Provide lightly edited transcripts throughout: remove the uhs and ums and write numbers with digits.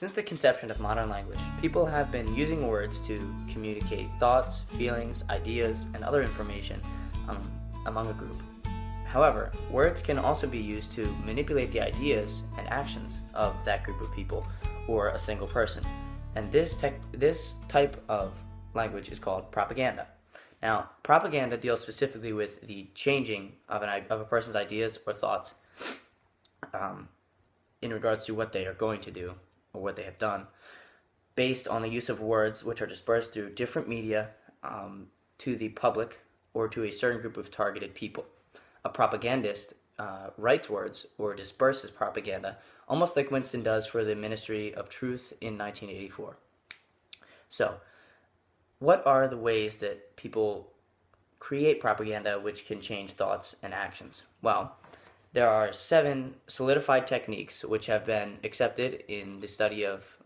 Since the conception of modern language, people have been using words to communicate thoughts, feelings, ideas, and other information among a group. However, words can also be used to manipulate the ideas and actions of that group of people or a single person. And this type of language is called propaganda. Now, propaganda deals specifically with the changing of a person's ideas or thoughts in regards to what they are going to do or what they have done, based on the use of words which are dispersed through different media to the public or to a certain group of targeted people. A propagandist writes words or disperses propaganda, almost like Winston does for the Ministry of Truth in 1984. So, what are the ways that people create propaganda which can change thoughts and actions? Well, there are 7 solidified techniques which have been accepted in the study of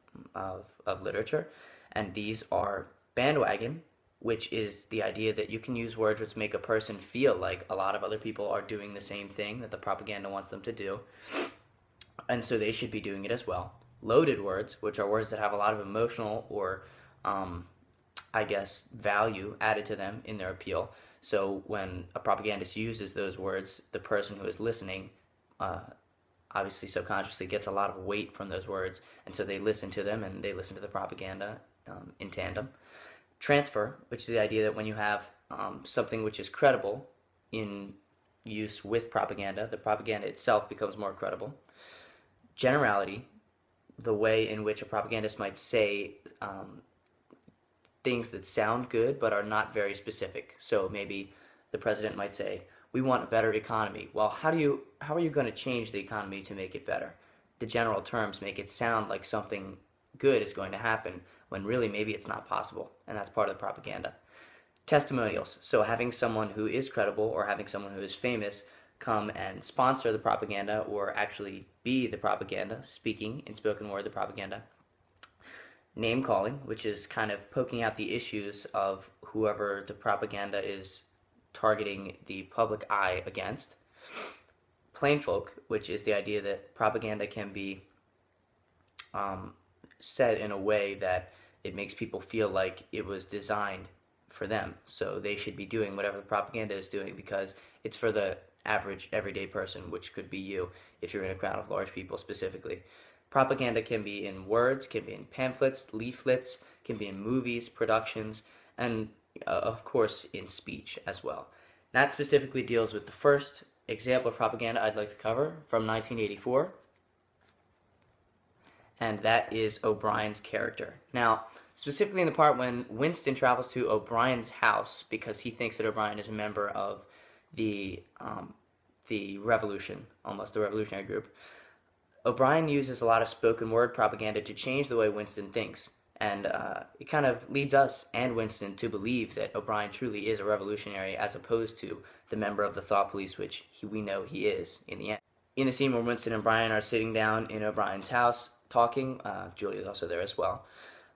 literature, and these are bandwagon, which is the idea that you can use words which make a person feel like a lot of other people are doing the same thing that the propaganda wants them to do, and so they should be doing it as well. Loaded words, which are words that have a lot of emotional or value added to them in their appeal. So when a propagandist uses those words, the person who is listening obviously subconsciously gets a lot of weight from those words, and so they listen to them and they listen to the propaganda in tandem. Transfer, which is the idea that when you have something which is credible in use with propaganda, the propaganda itself becomes more credible. Generality, the way in which a propagandist might say things that sound good but are not very specific. So maybe the president might say, "We want a better economy." Well, how are you going to change the economy to make it better? The general terms make it sound like something good is going to happen when really maybe it's not possible, and that's part of the propaganda. Testimonials, so having someone who is credible or having someone who is famous come and sponsor the propaganda or actually be the propaganda, speaking in spoken word the propaganda. Name calling, which is kind of poking out the issues of whoever the propaganda is targeting the public eye against. Plain folk, which is the idea that propaganda can be said in a way that it makes people feel like it was designed for them. So they should be doing whatever the propaganda is doing because it's for the average everyday person, which could be you if you're in a crowd of large people specifically. Propaganda can be in words, can be in pamphlets, leaflets, can be in movies, productions, and of course in speech as well. That specifically deals with the first example of propaganda I'd like to cover from 1984, and that is O'Brien's character. Now, specifically in the part when Winston travels to O'Brien's house because he thinks that O'Brien is a member of the revolution, almost the revolutionary group, O'Brien uses a lot of spoken word propaganda to change the way Winston thinks, and it kind of leads us and Winston to believe that O'Brien truly is a revolutionary as opposed to the member of the thought police, which we know he is in the end. In the scene where Winston and Brian are sitting down in O'Brien's house talking, Julia is also there as well,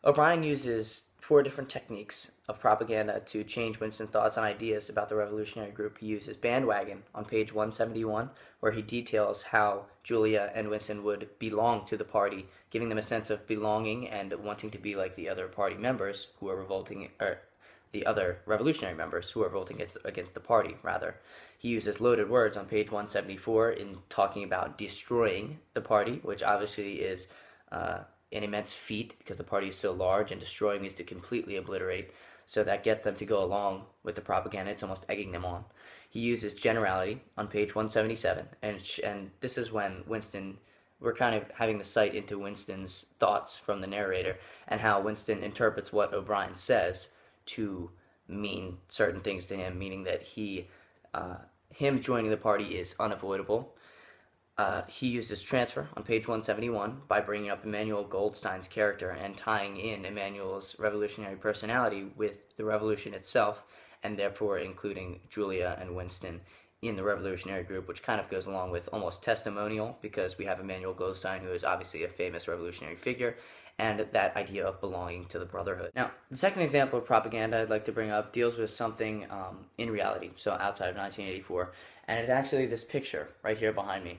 O'Brien uses 4 different techniques of propaganda to change Winston's thoughts and ideas about the revolutionary group. He uses bandwagon on page 171, where he details how Julia and Winston would belong to the party, giving them a sense of belonging and wanting to be like the other party members who are revolting, or the other revolutionary members who are revolting against the party, rather. He uses loaded words on page 174 in talking about destroying the party, which obviously is an immense feat because the party is so large, and destroying means to completely obliterate, so that gets them to go along with the propaganda. It's almost egging them on. He uses generality on page 177, and this is when we're kind of having the sight into Winston's thoughts from the narrator, and how Winston interprets what O'Brien says to mean certain things to him, meaning that him joining the party is unavoidable. He uses transfer on page 171 by bringing up Emmanuel Goldstein's character and tying in Emmanuel's revolutionary personality with the revolution itself, and therefore including Julia and Winston in the revolutionary group, which kind of goes along with almost testimonial because we have Emmanuel Goldstein, who is obviously a famous revolutionary figure, and that idea of belonging to the Brotherhood. Now, the second example of propaganda I'd like to bring up deals with something in reality, so outside of 1984, and it's actually this picture right here behind me.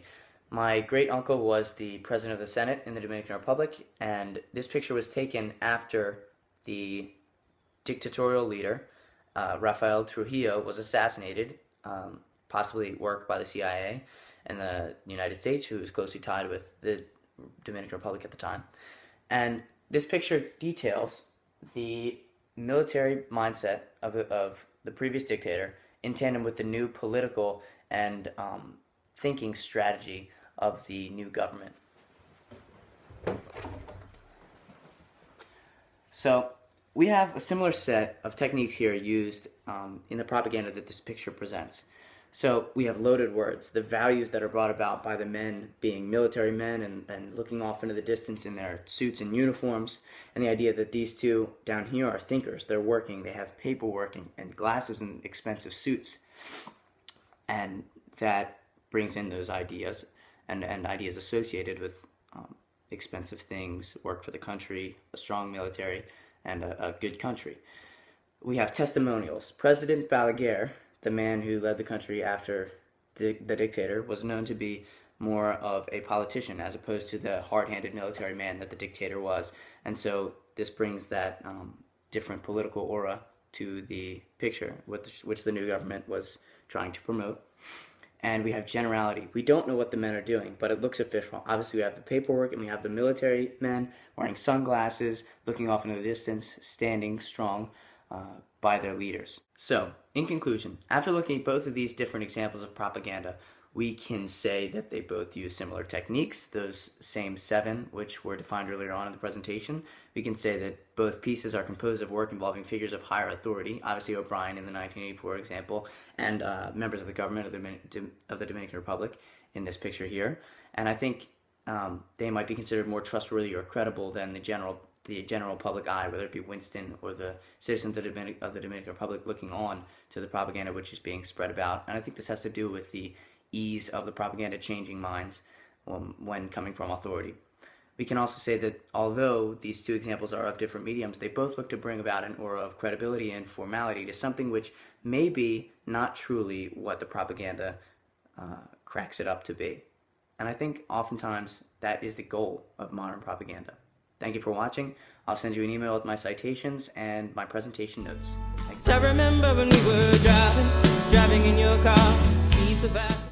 My great uncle was the president of the Senate in the Dominican Republic, and this picture was taken after the dictatorial leader, Rafael Trujillo, was assassinated, possibly worked by the CIA and the United States, who was closely tied with the Dominican Republic at the time. And this picture details the military mindset of the previous dictator in tandem with the new political and thinking strategy of the new government. So we have a similar set of techniques here used in the propaganda that this picture presents. So we have loaded words, the values that are brought about by the men being military men and looking off into the distance in their suits and uniforms, and the idea that these two down here are thinkers, they're working, they have paperwork and glasses and expensive suits, and that brings in those ideas and ideas associated with expensive things, work for the country, a strong military, and a good country. We have testimonials. President Balaguer, the man who led the country after the dictator, was known to be more of a politician as opposed to the hard-handed military man that the dictator was. And so this brings that different political aura to the picture, which the new government was trying to promote. And we have generality. We don't know what the men are doing, but it looks official. Obviously, we have the paperwork, and we have the military men wearing sunglasses, looking off into the distance, standing strong by their leaders. So, in conclusion, after looking at both of these different examples of propaganda, we can say that they both use similar techniques, those same 7 which were defined earlier on in the presentation. We can say that both pieces are composed of work involving figures of higher authority, obviously O'Brien in the 1984 example, and members of the government of the Dominican Republic in this picture here. And I think they might be considered more trustworthy or credible than the general public eye, whether it be Winston or the citizens of the Dominican Republic looking on to the propaganda which is being spread about. And I think this has to do with the ease of the propaganda changing minds when coming from authority. We can also say that although these two examples are of different mediums, they both look to bring about an aura of credibility and formality to something which may be not truly what the propaganda cracks it up to be. And I think oftentimes that is the goal of modern propaganda. Thank you for watching. I'll send you an email with my citations and my presentation notes. Thanks. I remember when we were driving in your car, speed so fast.